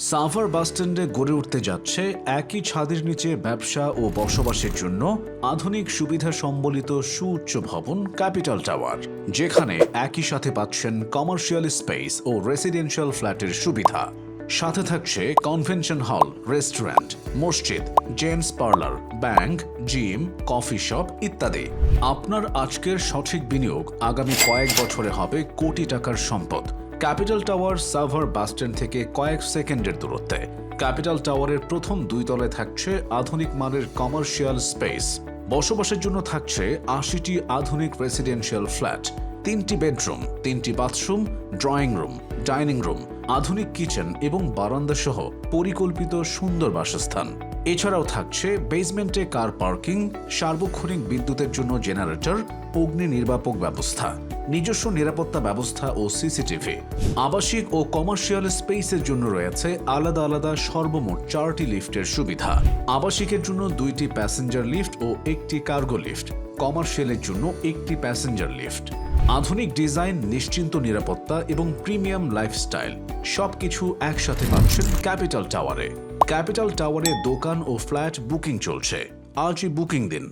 সাভার বাসস্ট্যান্ডে গড়ে উঠতে যাচ্ছে একই ছাদের নিচে ব্যবসা ও বসবাসের জন্য আধুনিক সুবিধা সম্বলিত সুউচ্চ ভবন ক্যাপিটাল টাওয়ার, যেখানে একই সাথে পাচ্ছেন কমার্শিয়াল স্পেস ও রেসিডেন্সিয়াল ফ্ল্যাটের সুবিধা। সাথে থাকছে কনভেনশন হল, রেস্টুরেন্ট, মসজিদ, gents parlour, bank, gym, coffee shop ইত্যাদি। আপনার আজকের সঠিক বিনিয়োগ আগামী কয়েক বছরে হবে কোটি টাকার সম্পদ। ক্যাপিটাল টাওয়ার সাভার বাসস্ট্যান্ড থেকে কয়েক সেকেন্ডের দূরত্বে। ক্যাপিটাল টাওয়ারের প্রথম 2 তলায় থাকছে আধুনিক মানের কমার্শিয়াল স্পেস। বসবাসের জন্য থাকছে 80টি আধুনিক রেসিডেন্সিয়াল ফ্ল্যাট, 3টি বেডরুম, 3টি bathroom, drawing room, dining room, আধুনিক কিচেন এবং বারান্দা সহ পরিকল্পিত সুন্দর বাসস্থান। এছাড়াও থাকছে বেসমেন্টে কার পার্কিং, সার্বক্ষণিক বিদ্যুতের জন্য জেনারেটর, অগ্নি নির্বাপক ব্যবস্থা, নিজস্ব নিরাপত্তা ব্যবস্থা ও সিসিটিভি। আবাসিক ও কমার্শিয়াল স্পেসের জন্য রয়েছে আলাদা আলাদা সর্বমোট 4টি লিফটের সুবিধা। আবাসিকের জন্য 2টি প্যাসেঞ্জার লিফট ও 1টি কার্গো লিফট, কমার্শিয়ালের জন্য 1টি প্যাসেঞ্জার লিফট। আধুনিক ডিজাইন, নিশ্চিন্ত নিরাপত্তা এবং প্রিমিয়াম লাইফস্টাইল সবকিছু একসাথে পাচ্ছেন ক্যাপিটাল টাওয়ারে। ক্যাপিটাল টাওয়ারে দোকান ও ফ্ল্যাট বুকিং চলছে। আজই বুকিং দিন।